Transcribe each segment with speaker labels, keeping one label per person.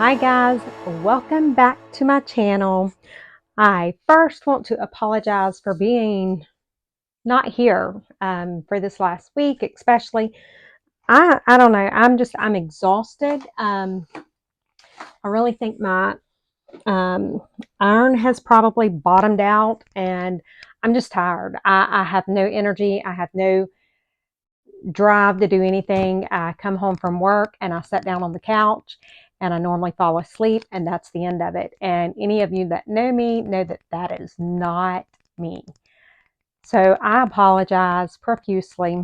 Speaker 1: Hi guys, welcome back to my channel. I first want to apologize for being not here for this last week, especially. I don't know, I'm exhausted. I really think my iron has probably bottomed out and I'm just tired. I have no energy. I have no drive to do anything. I come home from work and I sit down on the couch and I normally fall asleep, and that's the end of it. And any of you that know me know that that is not me. So I apologize profusely.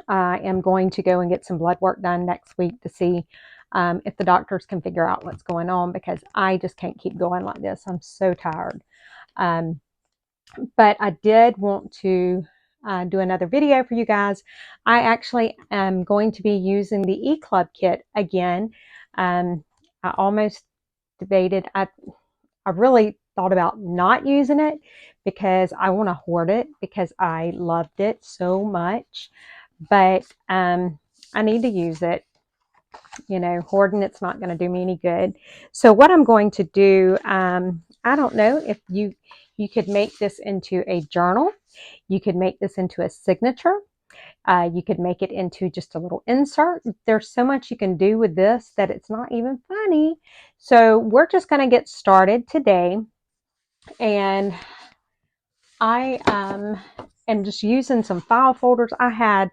Speaker 1: I am going to go and get some blood work done next week to see if the doctors can figure out what's going on, because I just can't keep going like this. I'm so tired. But I did want to do another video for you guys. I actually am going to be using the eClub kit again. I almost debated, I really thought about not using it because I want to hoard it because I loved it so much. But I need to use it. You know, hoarding it's not going to do me any good. So what I'm going to do, I don't know if you could make this into a journal. You could make this into a signature. You could make it into just a little insert. There's so much you can do with this that it's not even funny. So we're just going to get started today. And I am just using some file folders. I had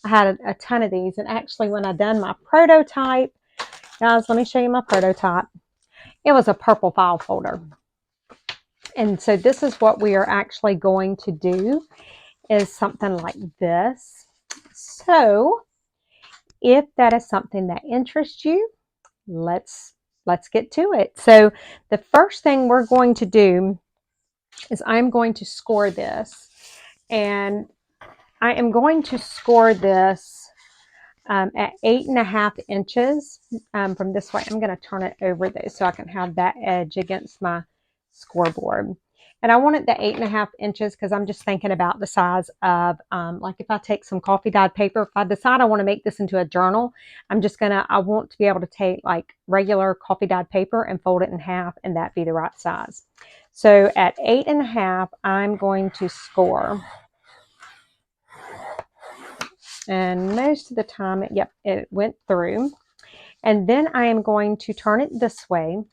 Speaker 1: a ton of these. And actually when I done my prototype, guys, let me show you my prototype. It was a purple file folder. And so this is what we are actually going to do, is something like this. So if that is something that interests you, let's get to it. So the first thing we're going to do is I'm going to score this, and I am going to score this at 8.5 inches from this way. I'm going to turn it over though so I can have that edge against my scoreboard. And I want it the 8.5 inches because I'm just thinking about the size of, like if I take some coffee dyed paper, if I decide I want to make this into a journal, I want to be able to take like regular coffee dyed paper and fold it in half, and that be the right size. So at 8.5, I'm going to score. And most of the time, it went through. And then I am going to turn it this way.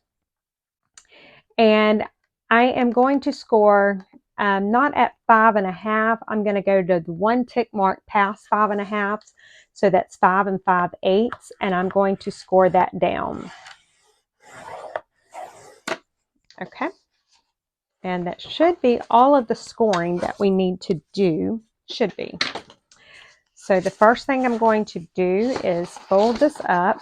Speaker 1: And I am going to score not at 5.5. I'm going to go to the one tick mark past 5.5. So that's 5 5/8. And I'm going to score that down. Okay. And that should be all of the scoring that we need to do. Should be. So the first thing I'm going to do is fold this up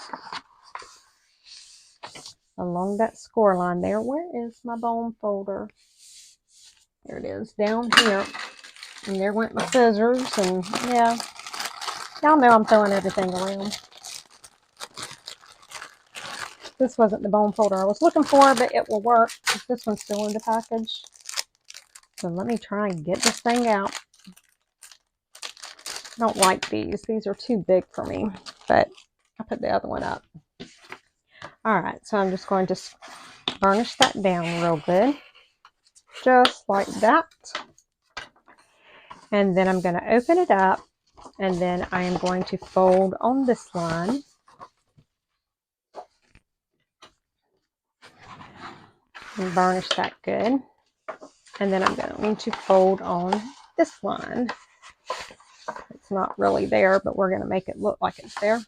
Speaker 1: along that score line there. Where is my bone folder? There it is, down here. And there went my scissors, and yeah, y'all know I'm throwing everything around. This wasn't the bone folder I was looking for, but it will work because this one's still in the package. So let me try and get this thing out. I don't like these. These are too big for me, but I put the other one up. All right, so I'm just going to burnish that down real good, just like that. And then I'm going to open it up, and then I am going to fold on this line. And burnish that good. And then I'm going to fold on this line. It's not really there, but we're going to make it look like it's there.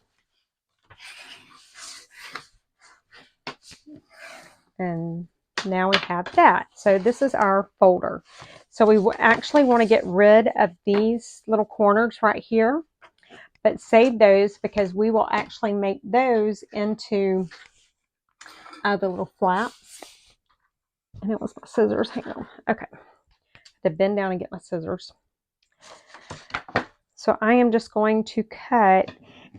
Speaker 1: And now we have that. So this is our folder. So we actually want to get rid of these little corners right here, but save those because we will actually make those into the little flaps. And it was my scissors. Hang on. Okay. I have to bend down and get my scissors. So I am just going to cut,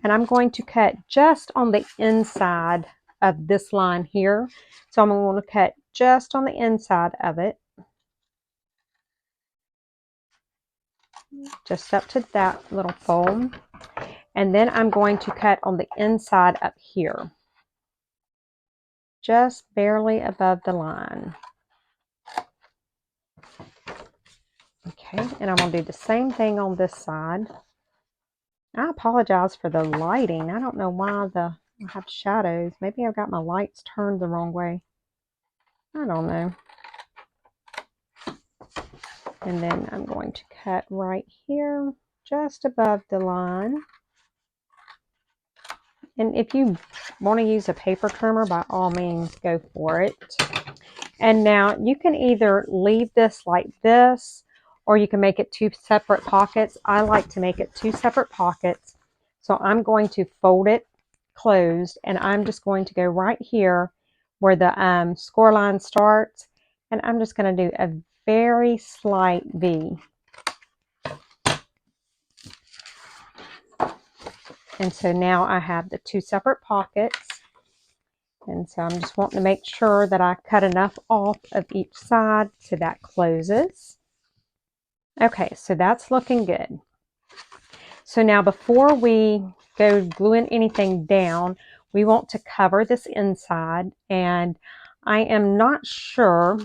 Speaker 1: and I'm going to cut just on the inside of this line here. So I'm going to cut just on the inside of it, just up to that little fold. And then I'm going to cut on the inside up here. just barely above the line. Okay, and I'm going to do the same thing on this side. I apologize for the lighting. I don't know why I have shadows. Maybe I've got my lights turned the wrong way. I don't know. And then I'm going to cut right here, just above the line. And if you want to use a paper trimmer, by all means, go for it. And now you can either leave this like this, or you can make it 2 separate pockets. I like to make it 2 separate pockets. So I'm going to fold it closed, and I'm just going to go right here where the score line starts, and I'm just going to do a very slight V. And so now I have the 2 separate pockets. And so I'm just wanting to make sure that I cut enough off of each side so that closes. Okay, so that's looking good. So now before we go gluing anything down, we want to cover this inside. And I am not sure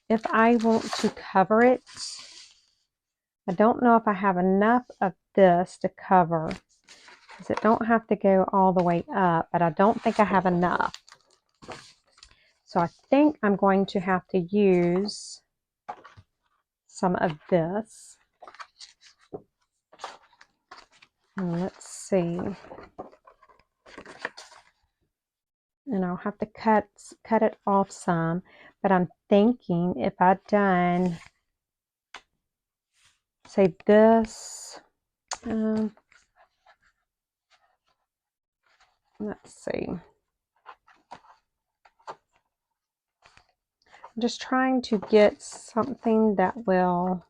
Speaker 1: if I want to cover it. I don't know if I have enough of this to cover, because it don't have to go all the way up, but I don't think I have enough. So I think I'm going to have to use some of this. And let's see. And I'll have to cut it off some, but I'm thinking if I'd done, say this, let's see. I'm just trying to get something that will,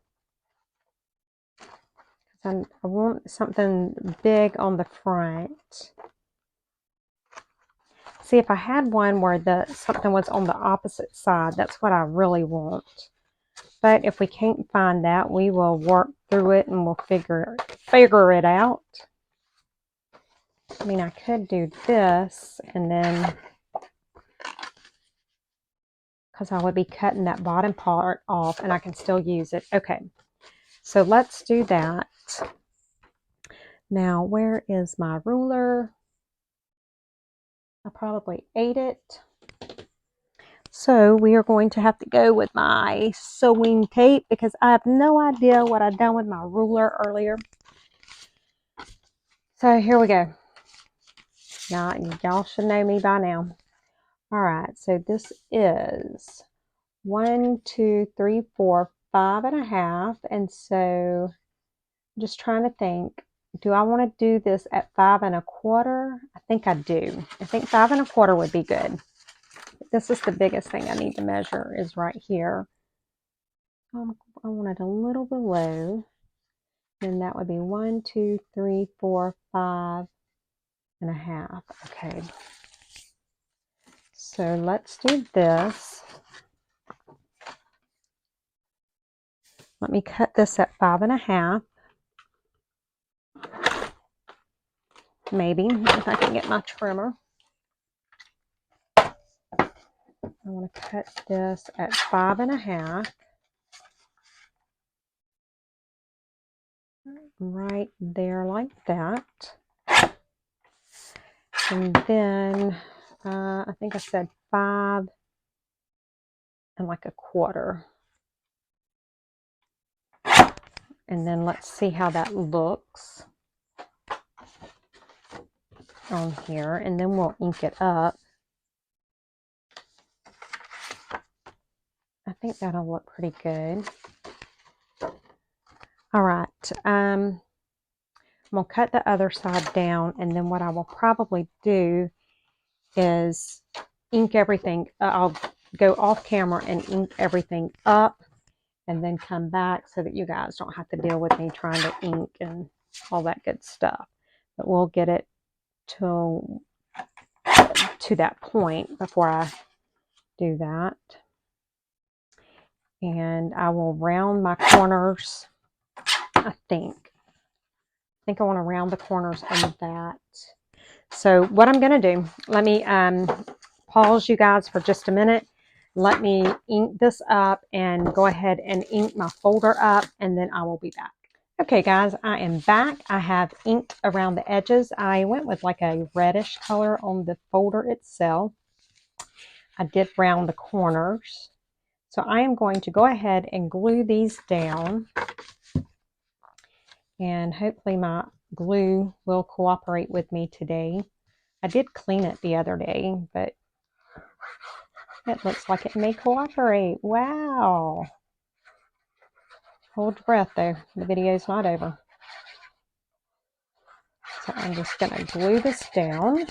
Speaker 1: I want something big on the front. See, if I had one where something was on the opposite side, that's what I really want. But if we can't find that, we will work through it and we'll figure it out. I mean, I could do this, and then, because I would be cutting that bottom part off and I can still use it. Okay, so let's do that. Now, where is my ruler? I probably ate it. So we are going to have to go with my sewing tape, because I have no idea what I've done with my ruler earlier. So here we go. Now, y'all should know me by now. All right, so this is 1, 2, 3, 4, 5.5. And so I'm just trying to think, do I want to do this at 5 1/4? I think I do. I think 5 1/4 would be good. This is the biggest thing I need to measure, is right here. I want it a little below. And that would be 1, 2, 3, 4, 5.5. Okay. So let's do this. Let me cut this at 5 1/2. Maybe, if I can get my trimmer. I want to cut this at 5 1/2. Right there like that. And then I think I said 5 1/4. And then let's see how that looks on here, and then we'll ink it up. I think that'll look pretty good. All right, I'm gonna cut the other side down, and then what I will probably do is ink everything. I'll go off camera and ink everything up, and then come back so that you guys don't have to deal with me trying to ink and all that good stuff. But we'll get it to that point before I do that. And I will round my corners. I think I want to round the corners on that. So what I'm going to do, let me pause you guys for just a minute. Let me ink this up and go ahead and ink my folder up, and then I will be back. Okay guys, I am back. I have inked around the edges. I went with like a reddish color on the folder itself. I did round the corners. So I am going to go ahead and glue these down. And hopefully my glue will cooperate with me today. I did clean it the other day, but it looks like it may cooperate. Wow. Hold your breath though. The video's not over. So I'm just going to glue this down.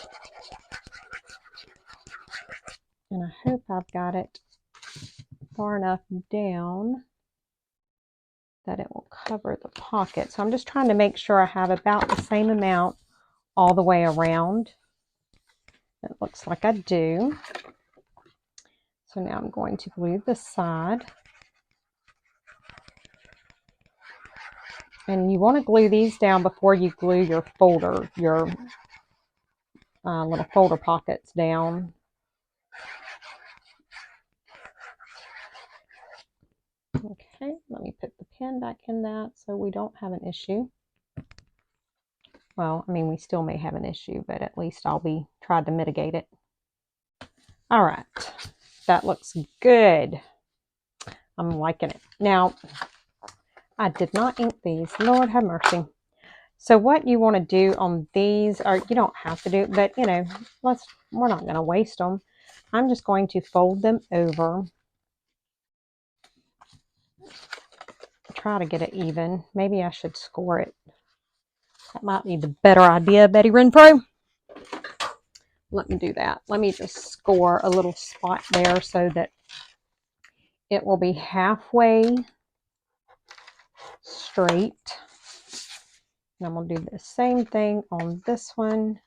Speaker 1: And I hope I've got it far enough down that it will cover the pocket. So I'm just trying to make sure I have about the same amount all the way around. It looks like I do. So now I'm going to glue this side. And you want to glue these down before you glue your folder, your little folder pockets down. Okay, let me put the pen back in that so we don't have an issue. Well, I mean, we still may have an issue, but at least I'll be trying to mitigate it. All right, that looks good. I'm liking it. Now, I did not ink these. Lord have mercy. So what you want to do on these, or you don't have to do it, but you know, we're not going to waste them. I'm just going to fold them over. Try to get it even. Maybe I should score it. That might be the better idea, Betty Renfro. Let me do that. Let me just score a little spot there so that it will be halfway straight. And I'm going to do the same thing on this one.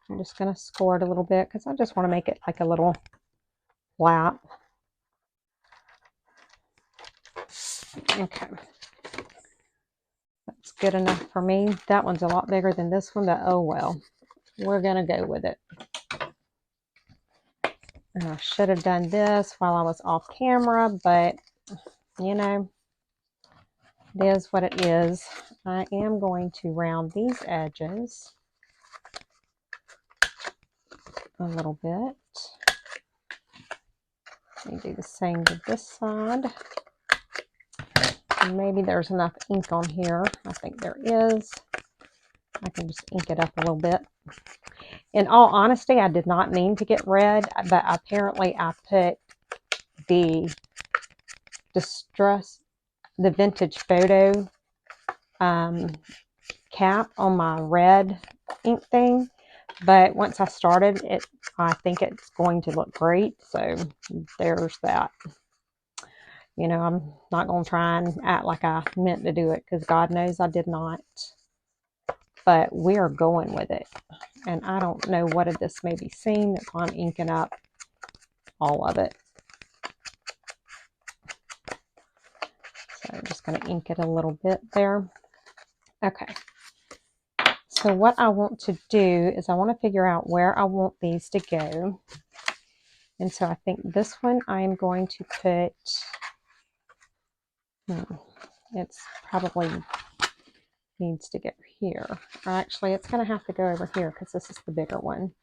Speaker 1: I'm just going to score it a little bit because I just want to make it like a little flap. Okay. That's good enough for me. That one's a lot bigger than this one, but oh well. We're going to go with it. And I should have done this while I was off camera, but you know, it is what it is. I am going to round these edges a little bit. Let me do the same to this side. And maybe there's enough ink on here. I think there is. I can just ink it up a little bit. In all honesty, I did not mean to get red, but apparently I put the vintage photo cap on my red ink thing. But once I started it, I think it's going to look great. So there's that. You know, I'm not going to try and act like I meant to do it because God knows I did not. But we are going with it. And I don't know what of this may be seen. That's why I'm inking up all of it. So I'm just going to ink it a little bit there. Okay. So what I want to do is I want to figure out where I want these to go. And so I think this one I am going to put, it's probably needs to go here. Or actually, it's going to have to go over here because this is the bigger one.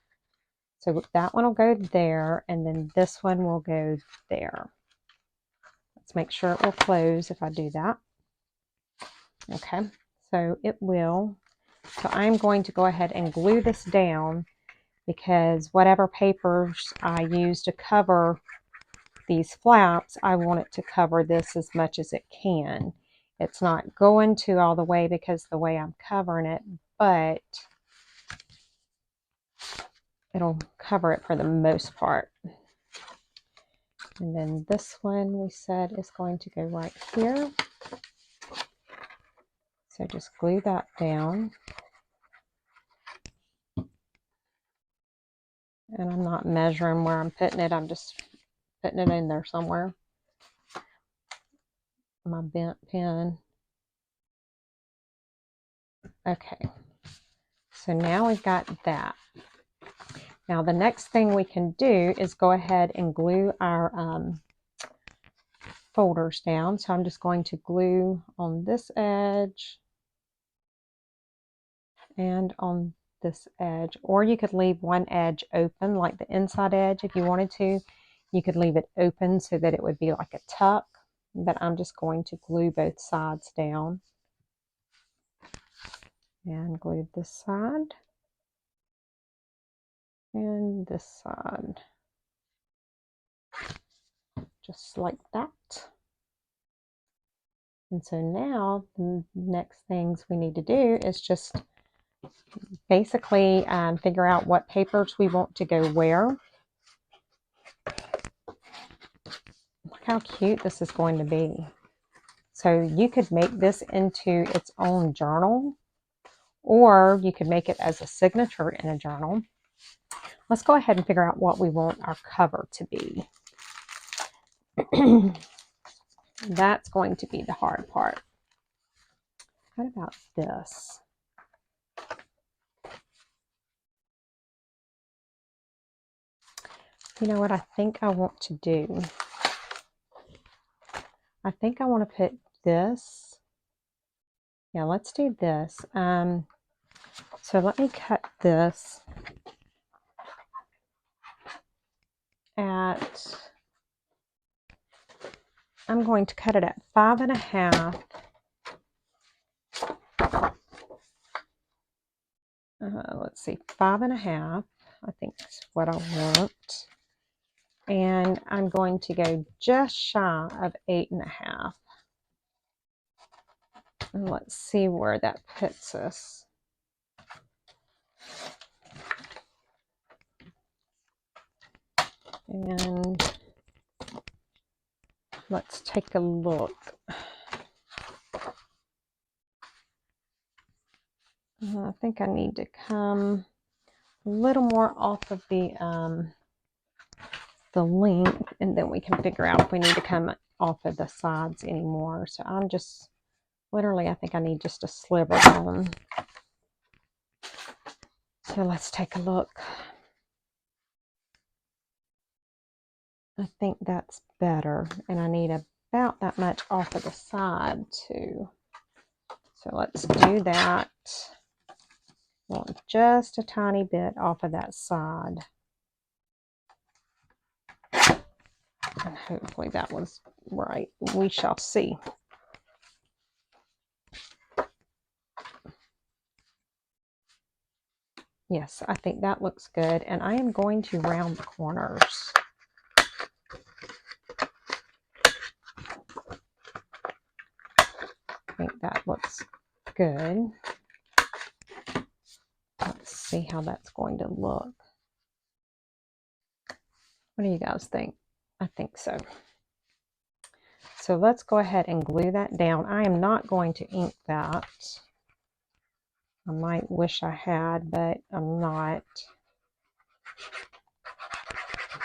Speaker 1: So that one will go there, and then this one will go there. Let's make sure it will close if I do that. Okay, so it will. So I'm going to go ahead and glue this down because whatever papers I use to cover these flaps, I want it to cover this as much as it can. It's not going to all the way because the way I'm covering it, but it'll cover it for the most part. And then this one we said is going to go right here. So just glue that down. And I'm not measuring where I'm putting it. I'm just putting it in there somewhere. My bent pen. Okay. So now we've got that. Now the next thing we can do is go ahead and glue our folders down. So I'm just going to glue on this edge and on this edge, or you could leave one edge open, like the inside edge. If you wanted to, you could leave it open so that it would be like a tuck, but I'm just going to glue both sides down and glue this side and this side, just like that. And so now the next things we need to do is just basically figure out what papers we want to go where. Look how cute this is going to be. So you could make this into its own journal, or you could make it as a signature in a journal. Let's go ahead and figure out what we want our cover to be. That's going to be the hard part. What about this? You know what I think I want to do? I think I want to put this. Yeah, let's do this. So let me cut this at, I'm going to cut it at 5.5. Let's see, 5.5. I think that's what I want. And I'm going to go just shy of 8.5. And let's see where that puts us. And let's take a look. I think I need to come a little more off of the length, and then we can figure out if we need to come off of the sides anymore. So I'm just literally, I think I need just a sliver on. So let's take a look. I think that's better, and I need about that much off of the side too. So let's do that. Want just a tiny bit off of that side. And hopefully that was right. We shall see. Yes, I think that looks good. And I am going to round the corners. I think that looks good. Let's see how that's going to look. What do you guys think? I think so. So let's go ahead and glue that down. I am not going to ink that. I might wish I had, but I'm not.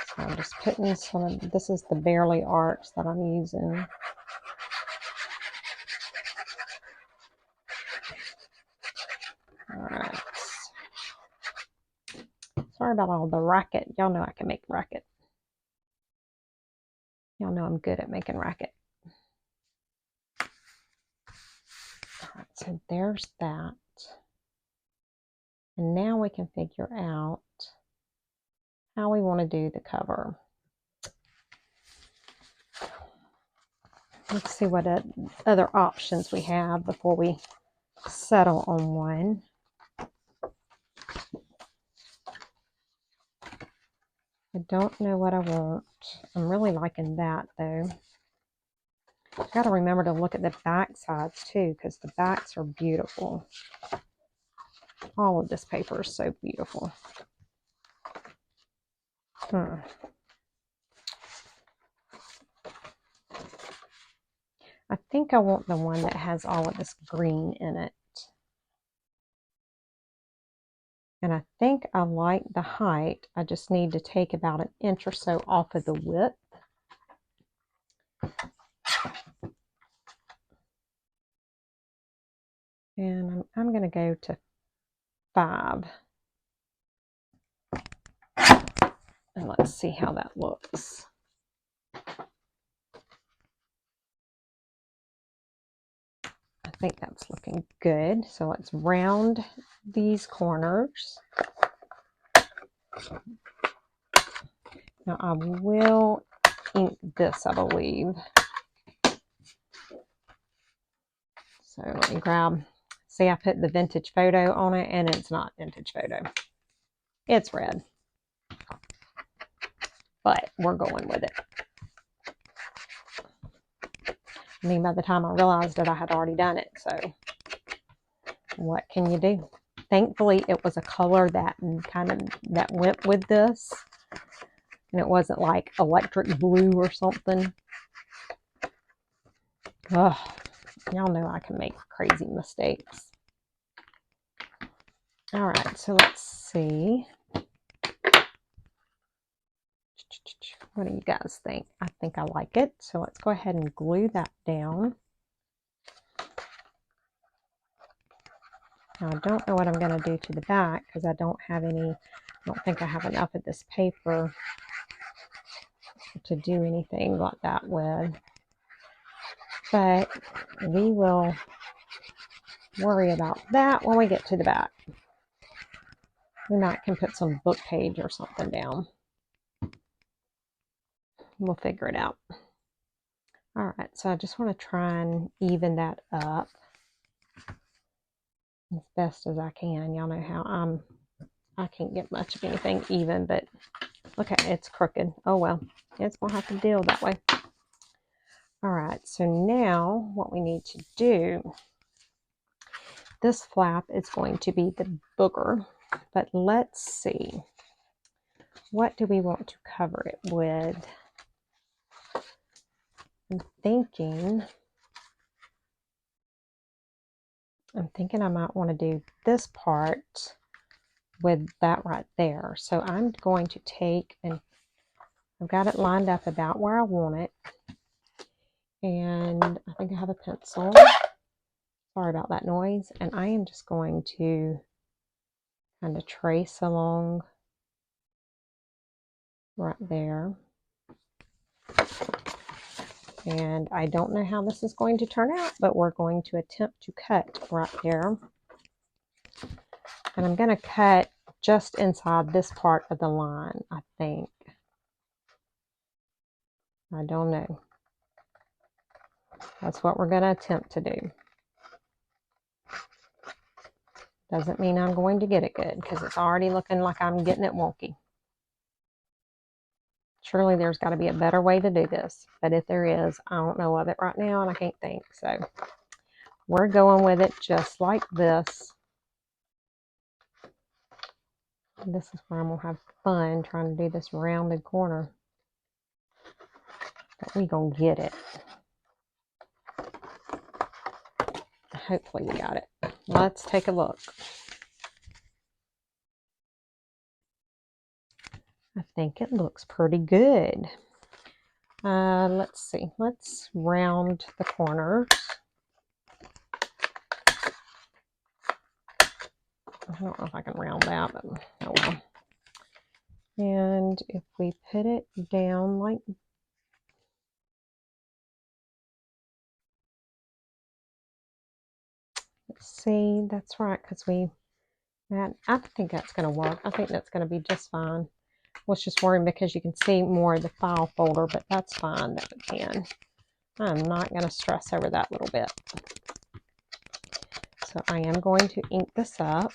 Speaker 1: So I'm just putting some of, this is the Barely Arts that I'm using. All right. Sorry about all the racket. Y'all know I can make racket. Y'all know I'm good at making racket. All right, so there's that. And now we can figure out how we want to do the cover. Let's see what other options we have before we settle on one. I don't know what I want. I'm really liking that though. I've got to remember to look at the back sides too, because the backs are beautiful. All of this paper is so beautiful. I think I want the one that has all of this green in it. And I think I like the height. I just need to take about 1 inch or so off of the width. And I'm going to go to 5. And let's see how that looks. I think that's looking good. So let's round these corners. Now I will ink this, I believe. So let me grab, see, I put the vintage photo on it and it's not vintage photo. It's red. But we're going with it. I mean, by the time I realized it, I had already done it. So what can you do? Thankfully, it was a color that that went with this. And it wasn't like electric blue or something. Ugh, y'all know I can make crazy mistakes. All right, so let's see. What do you guys think? I think I like it. So let's go ahead and glue that down. Now, I don't know what I'm going to do to the back because I don't think I have enough of this paper to do anything like that with. But we will worry about that when we get to the back. We might can put some book page or something down. We'll figure it out. All right, so I just want to try and even that up as best as I can. Y'all know how I can't get much of anything even, but look at it, it's crooked. Oh well, it's gonna have to deal that way. All right, so now what we need to do, this flap is going to be the booger, but let's see, what do we want to cover it with? I'm thinking I might want to do this part with that right there. So I'm going to take, and I've got it lined up about where I want it. And I think I have a pencil. Sorry about that noise. And I am just going to kind of trace along right there. And I don't know how this is going to turn out, but we're going to attempt to cut right there. And I'm going to cut just inside this part of the line, I think. I don't know. That's what we're going to attempt to do. Doesn't mean I'm going to get it good, because it's already looking like I'm getting it wonky. Surely there's got to be a better way to do this. But if there is, I don't know of it right now, and I can't think. So we're going with it just like this. This is where I'm going to have fun trying to do this rounded corner. But we're going to get it. Hopefully we got it. Let's take a look. I think it looks pretty good. Let's see. Let's round the corners. I don't know if I can round that, but oh well. And if we put it down like, let's see, that's right, because I think that's going to work. I think that's going to be just fine. I was just worrying because you can see more of the file folder, but that's fine that it can. I'm not going to stress over that little bit. So I am going to ink this up.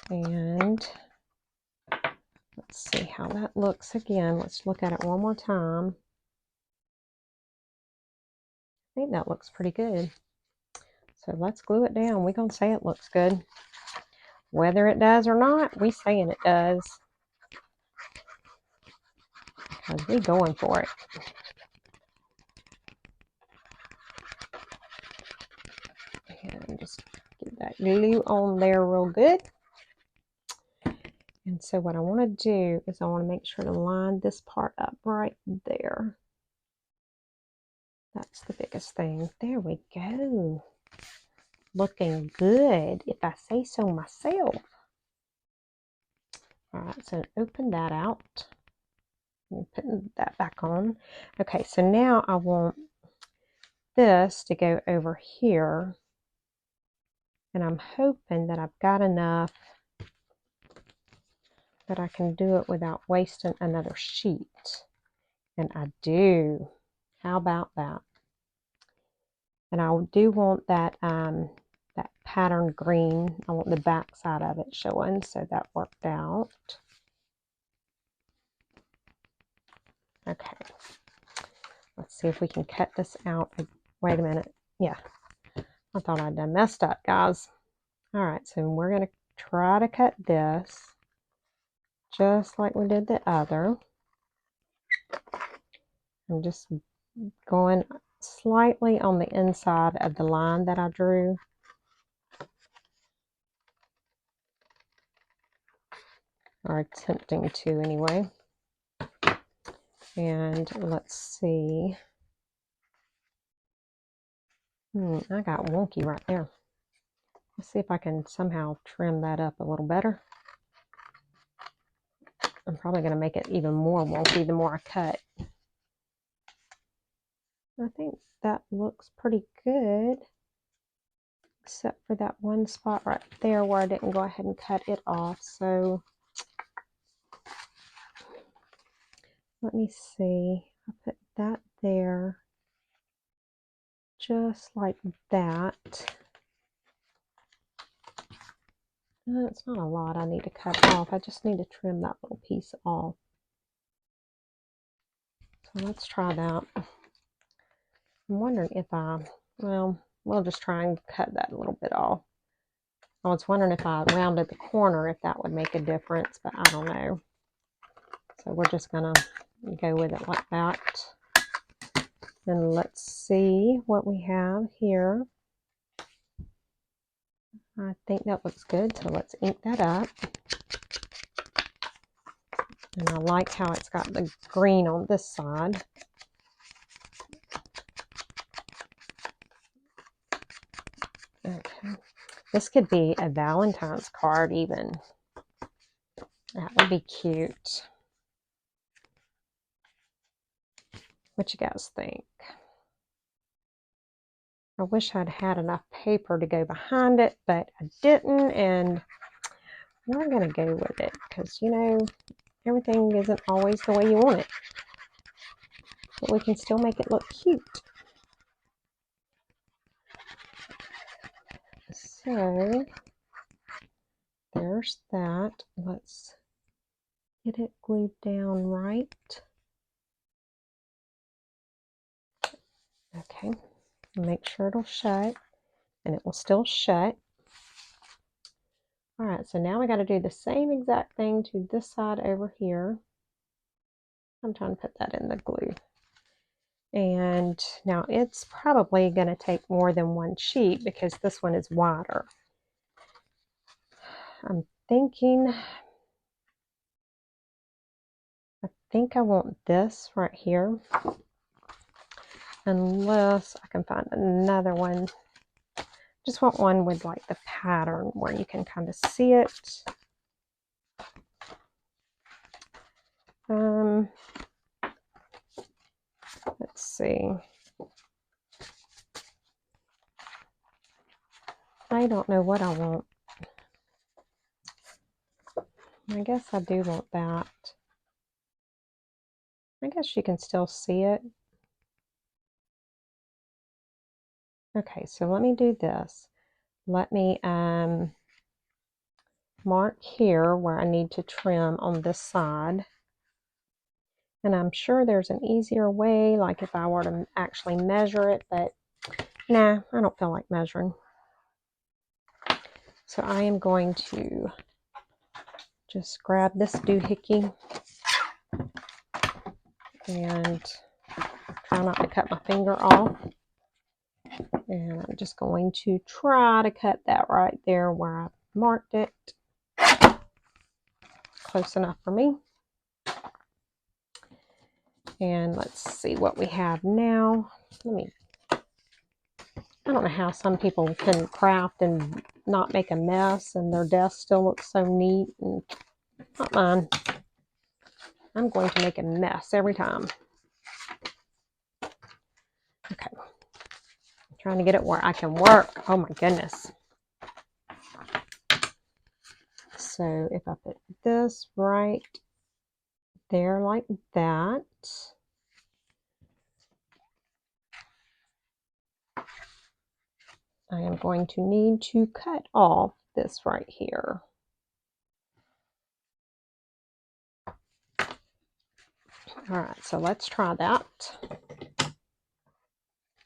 Speaker 1: And let's see how that looks again. Let's look at it one more time. I think that looks pretty good. So let's glue it down. We're going to say it looks good. Whether it does or not, we saying it does. Because we're going for it. And just get that glue on there real good. And so what I want to do is I want to make sure to line this part up right there. That's the biggest thing. There we go. Looking good, if I say so myself. All right, so open that out. I'm putting that back on. Okay, so now I want this to go over here. And I'm hoping that I've got enough that I can do it without wasting another sheet. And I do. How about that? And I do want that that pattern green. I want the back side of it showing, so that worked out. Okay. Let's see if we can cut this out. Wait a minute. Yeah. I thought I'd done messed up, guys. All right, so we're going to try to cut this just like we did the other. I'm just going slightly on the inside of the line that I drew. Or attempting to anyway. And let's see. I got wonky right there. Let's see if I can somehow trim that up a little better. I'm probably going to make it even more wonky the more I cut. I think that looks pretty good. Except for that one spot right there where I didn't go ahead and cut it off. So let me see. I put that there. Just like that. It's not a lot I need to cut off. I just need to trim that little piece off. So let's try that. I'm wondering if well, we'll just try and cut that a little bit off. I was wondering if I rounded the corner, if that would make a difference, but I don't know. So we're just going to go with it like that. And let's see what we have here. I think that looks good, so let's ink that up. And I like how it's got the green on this side. Okay. This could be a Valentine's card even. That would be cute. What you guys think? I wish I'd had enough paper to go behind it, but I didn't, and we're going to go with it because, you know, everything isn't always the way you want it. But we can still make it look cute. So, there's that. Let's get it glued down right. Okay, make sure it'll shut, and it will still shut. All right, so now we got to do the same exact thing to this side over here. I'm trying to put that in the glue. And now it's probably going to take more than one sheet because this one is wider. I'm thinking, I think I want this right here. Unless I can find another one. Just want one with like the pattern where you can kind of see it. Let's see. I don't know what I want. I guess I do want that. I guess you can still see it. Okay, so let me do this. Let me mark here where I need to trim on this side. And I'm sure there's an easier way, like if I were to actually measure it, but nah, I don't feel like measuring. So I am going to just grab this doohickey and try not to cut my finger off. And I'm just going to try to cut that right there where I marked it. Close enough for me. And let's see what we have now. I don't know how some people can craft and not make a mess and their desk still looks so neat, and not mine. I'm going to make a mess every time. Okay. I'm trying to get it where I can work. Oh my goodness. So if I put this right there like that, I am going to need to cut off this right here. All right, so let's try that.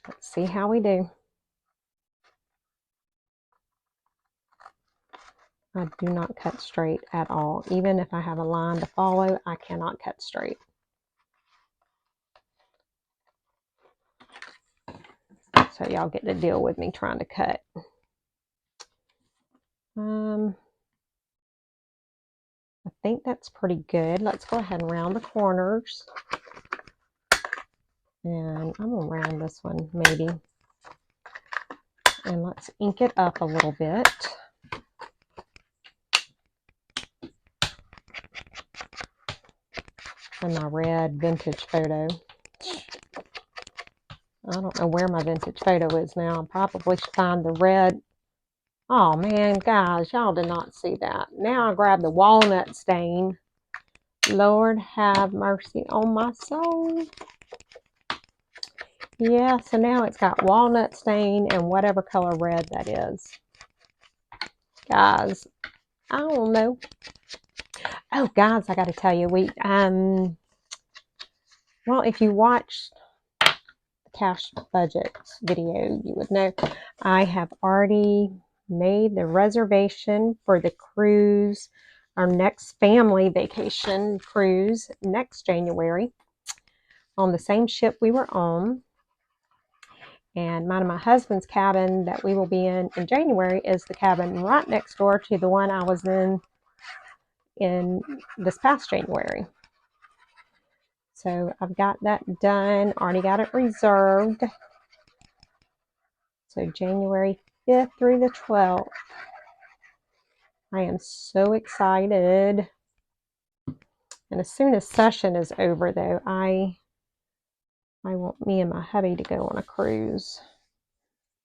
Speaker 1: Let's see how we do. I do not cut straight at all. Even if I have a line to follow, I cannot cut straight. So y'all get to deal with me trying to cut. I think that's pretty good. Let's go ahead and round the corners. And I'm going to round this one maybe. And let's ink it up a little bit. And my red vintage photo. I don't know where my vintage photo is now. I probably should find the red. Oh man, guys, y'all did not see that. Now I grab the walnut stain. Lord have mercy on my soul. Yeah, so now it's got walnut stain and whatever color red that is. Guys, I don't know. Oh, guys, I got to tell you, well, if you watched the cash budget video, you would know I have already made the reservation for the cruise, our next family vacation cruise next January on the same ship we were on. And mine and my husband's cabin that we will be in January is the cabin right next door to the one I was in this past January. So I've got that done, already got it reserved. So January 5th through the 12th. I am so excited. And as soon as session is over though, I want me and my hubby to go on a cruise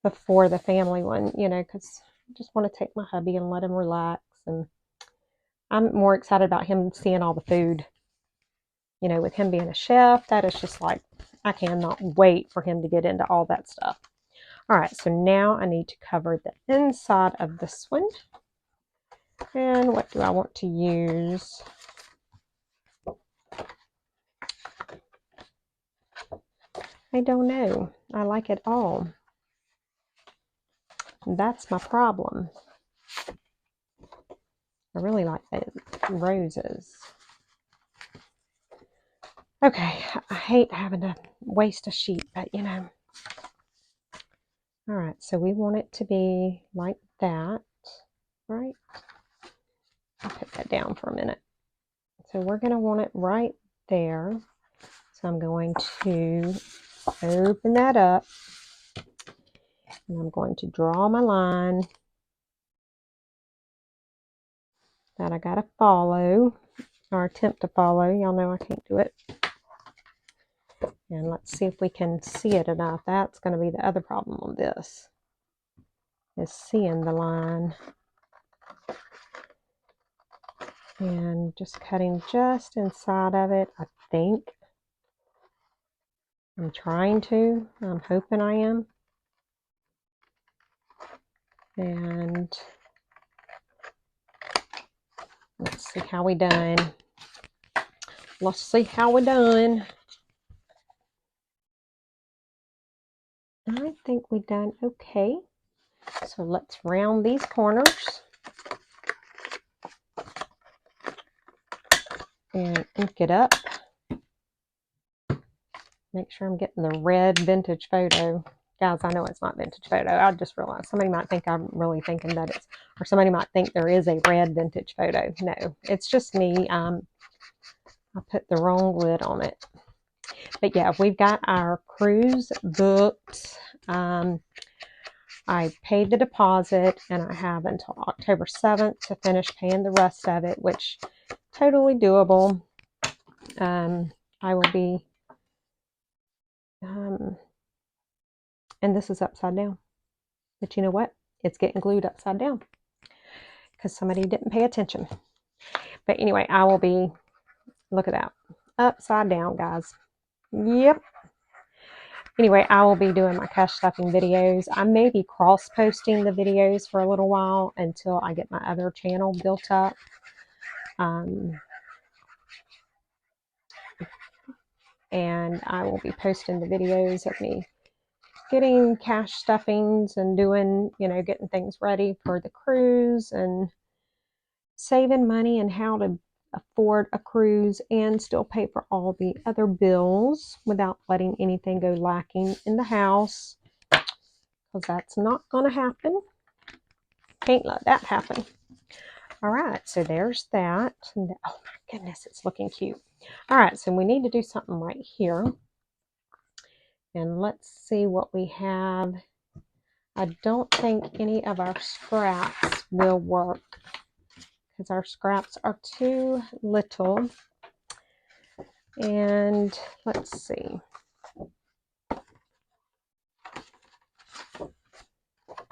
Speaker 1: before the family one, you know, because I just want to take my hubby and let him relax. And I'm more excited about him seeing all the food. You know, with him being a chef, that is just like, I cannot wait for him to get into all that stuff. All right, so now I need to cover the inside of this one. And what do I want to use? I don't know. I like it all. That's my problem. I really like the roses. Okay, I hate having to waste a sheet, but you know. All right, so we want it to be like that, right? I'll put that down for a minute. So we're going to want it right there. So I'm going to open that up. And I'm going to draw my line that I got to follow, or attempt to follow. Y'all know I can't do it. And let's see if we can see it enough. That's going to be the other problem on this, is seeing the line. And just cutting just inside of it, I think. I'm trying to. I'm hoping I am. And let's see how we done. Let's see how we done. I think we done okay. So let's round these corners and ink it up. Make sure I'm getting the red vintage photo. Guys, I know it's not vintage photo. I just realized somebody might think I'm really thinking that it's, or somebody might think there is a red vintage photo. No, it's just me. I put the wrong lid on it. But yeah, we've got our cruise booked. I paid the deposit, and I have until October 7th to finish paying the rest of it, which totally doable. I will be, and this is upside down. But you know what? It's getting glued upside down because somebody didn't pay attention. But anyway, I will be, look at that, upside down, guys. Yep. Anyway, I will be doing my cash stuffing videos. I may be cross-posting the videos for a little while until I get my other channel built up. And I will be posting the videos of me getting cash stuffings and doing, getting things ready for the cruise and saving money and how to afford a cruise and still pay for all the other bills without letting anything go lacking in the house, because that's not going to happen. Can't let that happen. All right, so there's that. And oh my goodness, it's looking cute. All right, so we need to do something right here. And let's see what we have. I don't think any of our scraps will work because our scraps are too little. And let's see.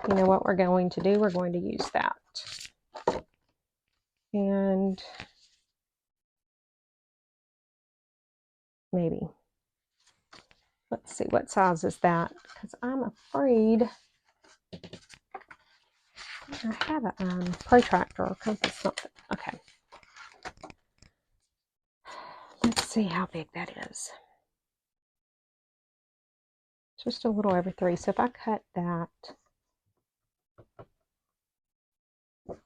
Speaker 1: You know what we're going to do? We're going to use that. And maybe. Let's see, what size is that? Because I'm afraid I have a protractor or something. Okay. Let's see how big that is. Just a little over 3. So if I cut that,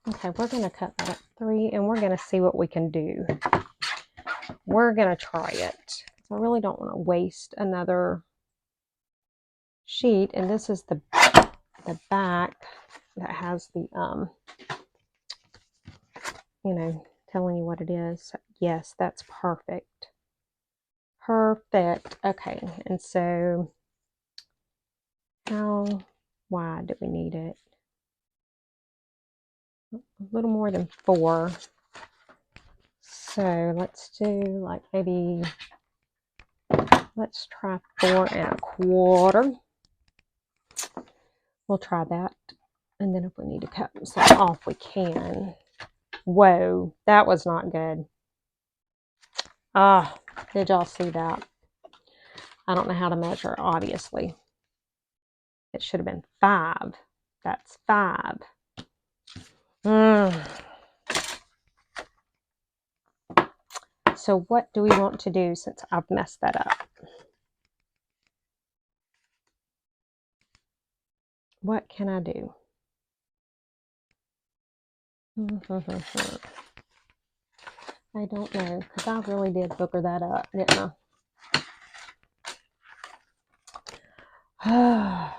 Speaker 1: okay, we're going to cut that at 3, and we're going to see what we can do. We're going to try it. I really don't want to waste another sheet, and this is the back that has the telling you what it is. Yes, that's perfect. Perfect. Okay, and so how wide do we need it? A little more than 4. So let's do like maybe, let's try 4 1/4. We'll try that. And then if we need to cut some off, we can. Whoa, that was not good. Ah, did y'all see that? I don't know how to measure, obviously. It should have been 5. That's 5. So what do we want to do since I've messed that up? What can I do? I don't know, because I really did booger that up, didn't I?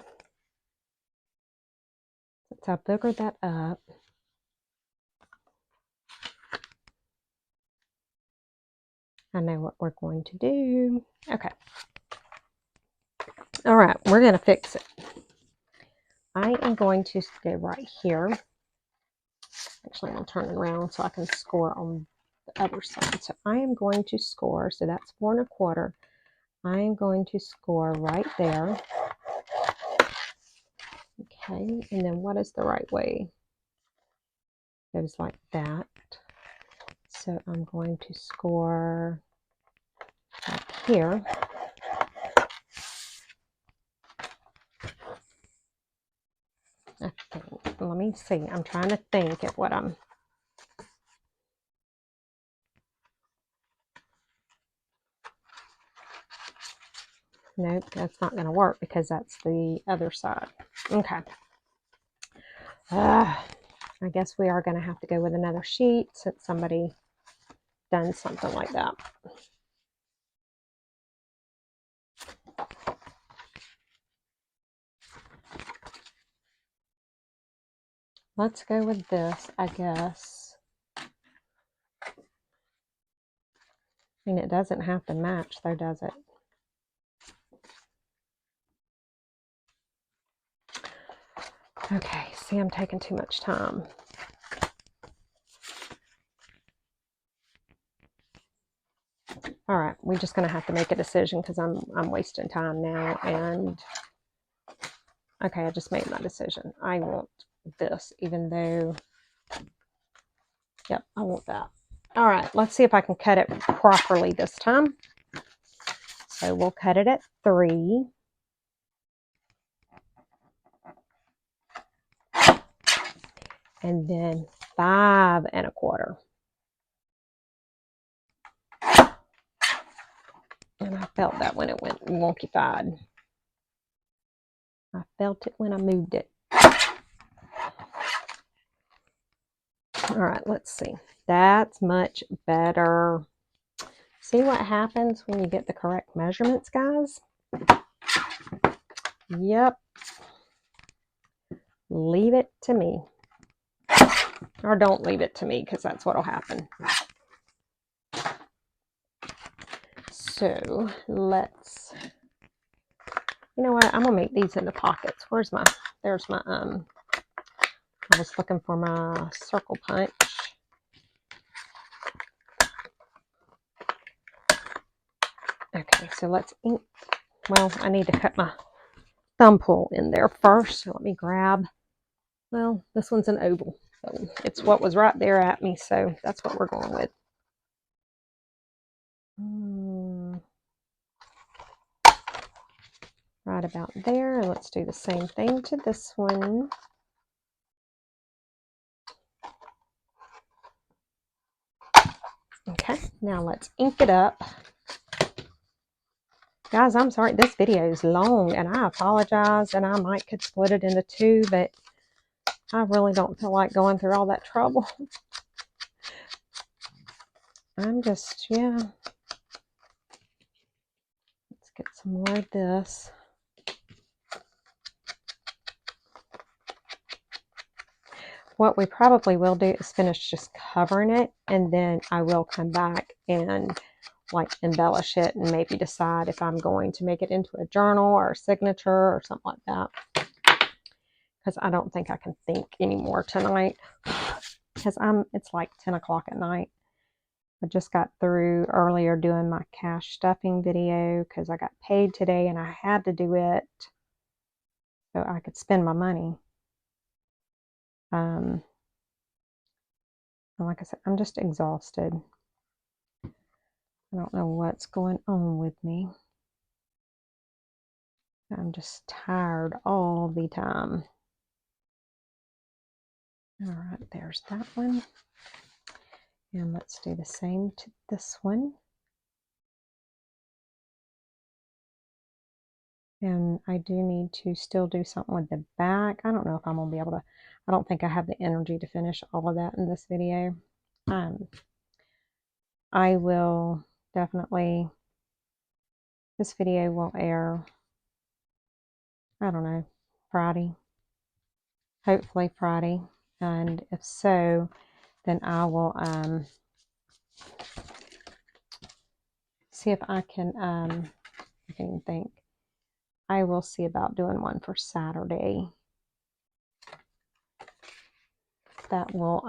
Speaker 1: Since I boogered that up, I know what we're going to do. Okay. All right, we're going to fix it. I am going to go right here. Actually, I'm going to turn it around so I can score on the other side. So I am going to score, so that's 4 1/4. I am going to score right there. Okay, and then what is the right way? It goes like that. So I'm going to score up here. I think. Let me see. I'm trying to think of what I'm... Nope, that's not going to work because that's the other side. Okay. I guess we are going to have to go with another sheet since somebody done something like that. Let's go with this, I guess. I mean, it doesn't have to match though, does it? Okay, see, I'm taking too much time. All right, we're just going to have to make a decision because I'm wasting time now. And okay, I just made my decision. I want this, even though, yep, I want that. All right, let's see if I can cut it properly this time. So we'll cut it at 3. And then 5 1/4. And I felt that when it went wonky-fied. I felt it when I moved it. All right, let's see. That's much better. See what happens when you get the correct measurements, guys? Yep. Leave it to me. Or don't leave it to me, because that's what will happen. So let's, you know what? I'm going to make these into pockets. Where's my, there's my, I was looking for my circle punch. Okay, so let's ink. Well, I need to cut my thumb pull in there first. So let me grab, well, this one's an oval. So it's what was right there at me. So that's what we're going with. Right about there. Let's do the same thing to this one. Okay, now let's ink it up. Guys, I'm sorry, this video is long and I apologize, and I might could split it into 2, but I really don't feel like going through all that trouble. I'm just, yeah. Let's get some more of this. What we probably will do is finish just covering it, and then I will come back and like embellish it and maybe decide if I'm going to make it into a journal or a signature or something like that. Because I don't think I can think anymore tonight. Because it's like 10 o'clock at night. I just got through earlier doing my cash stuffing video because I got paid today and I had to do it so I could spend my money. And like I said, I'm just exhausted. I don't know what's going on with me. I'm just tired all the time. All right, there's that one. And let's do the same to this one. And I do need to still do something with the back. I don't know if I'm going to be able to, I don't think I have the energy to finish all of that in this video. I will definitely, this video will air, I don't know, Friday. Hopefully Friday. And if so, then I will see if I can, I can't even think. I will see about doing one for Saturday. That will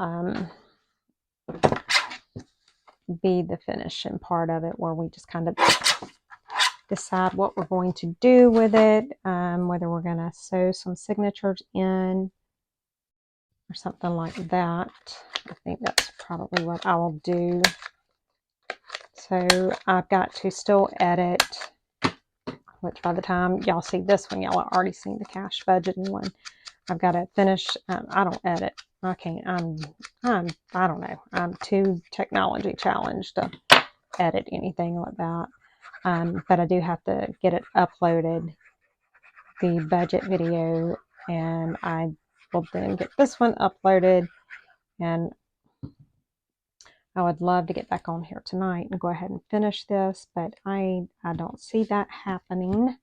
Speaker 1: be the finishing part of it, where we just kind of decide what we're going to do with it, whether we're going to sew some signatures in or something like that. I think that's probably what I will do. So I've got to still edit, which by the time y'all see this one, y'all have already seen the cash budgeting one. I've got to finish. I don't edit. I can't. I don't know. I'm too technology challenged to edit anything like that. But I do have to get it uploaded, the budget video, and I will then get this one uploaded. And I would love to get back on here tonight and go ahead and finish this, but I don't see that happening.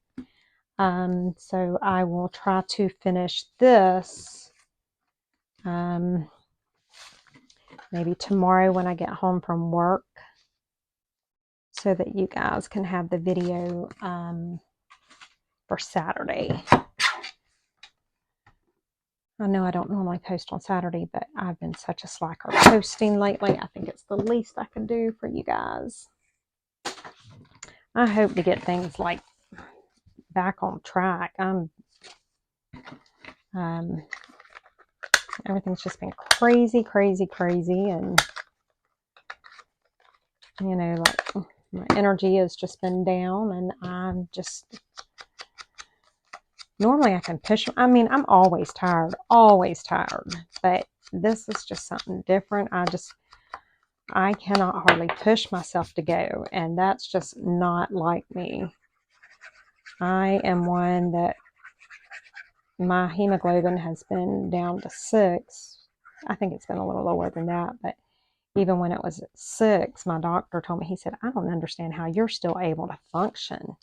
Speaker 1: So I will try to finish this maybe tomorrow when I get home from work, so that you guys can have the video for Saturday. I know I don't normally post on Saturday, but I've been such a slacker posting lately. I think it's the least I can do for you guys. I hope to get things like back on track. Everything's just been crazy, and you know, like my energy has just been down, and I'm just, normally I can push. I mean, I'm always tired, but this is just something different. I cannot hardly push myself to go, and that's just not like me. I am one that my hemoglobin has been down to 6. I think it's been a little lower than that, but even when it was at 6, my doctor told me, he said, I don't understand how you're still able to function.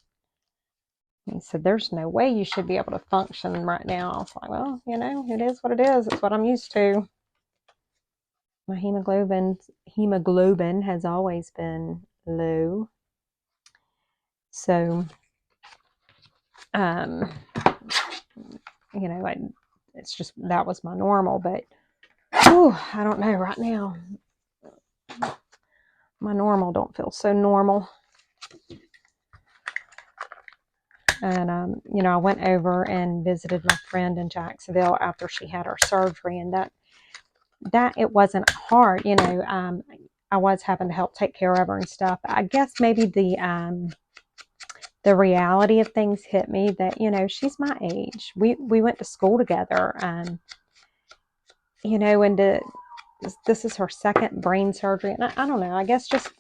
Speaker 1: He said, there's no way you should be able to function right now. I was like, well, you know, it is what it is. It's what I'm used to. My hemoglobin has always been low. So, you know, it's just, that was my normal, but whew, I don't know right now. My normal don't feel so normal. And, you know, I went over and visited my friend in Jacksonville after she had her surgery, and that it wasn't hard, you know. I was having to help take care of her and stuff. I guess maybe the reality of things hit me that, you know, she's my age. We went to school together, you know, and this is her second brain surgery. And I don't know, I guess just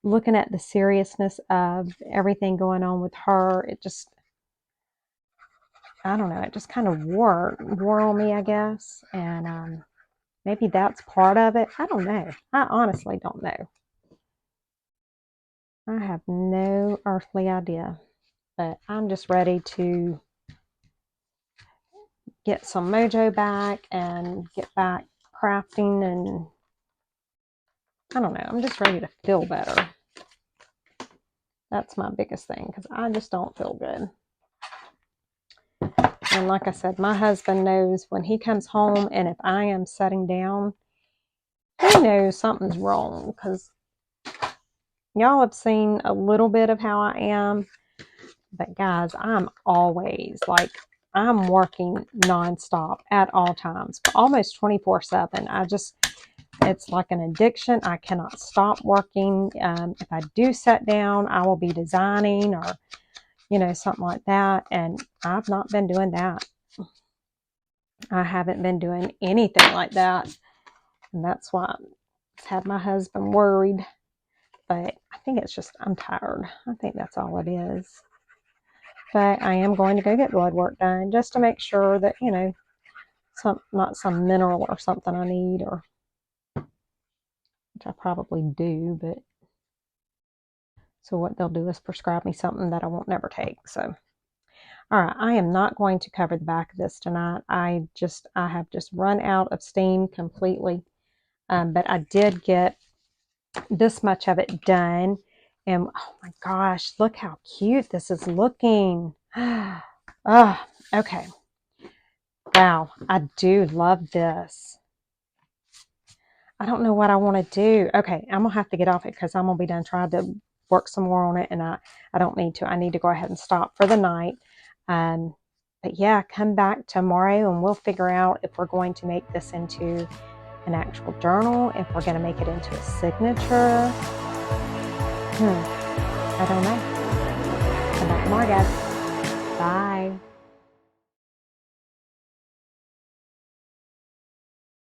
Speaker 1: looking at the seriousness of everything going on with her, it just, I don't know, it just kind of wore on me, I guess. And maybe that's part of it. I don't know. I honestly don't know. I have no earthly idea. But I'm just ready to get some mojo back and get back crafting, and I don't know. I'm just ready to feel better. That's my biggest thing, because I just don't feel good. And like I said, my husband knows when he comes home, and if I am sitting down, he knows something's wrong, because y'all have seen a little bit of how I am. But guys, I'm always like, I'm working nonstop at all times, almost 24/7. It's like an addiction. I cannot stop working. If I do sit down, I will be designing or, you know, something like that. And I've not been doing that. I haven't been doing anything like that. And that's why I've had my husband worried. But I think it's just, I'm tired. I think that's all it is. But I am going to go get blood work done just to make sure that, you know, not some mineral or something I need, or which I probably do, but so what they'll do is prescribe me something that I won't never take. So, all right, I am not going to cover the back of this tonight. I have just run out of steam completely. But I did get this much of it done. And oh my gosh, look how cute this is looking. Oh, okay. Wow, I do love this. I don't know what I want to do. Okay, I'm going to have to get off it because I'm going to be done trying to work some more on it. And I don't need to. I need to go ahead and stop for the night. But yeah, come back tomorrow and we'll figure out if we're going to make this into an actual journal, if we're going to make it into a signature. I don't know. Come back tomorrow, guys. Bye.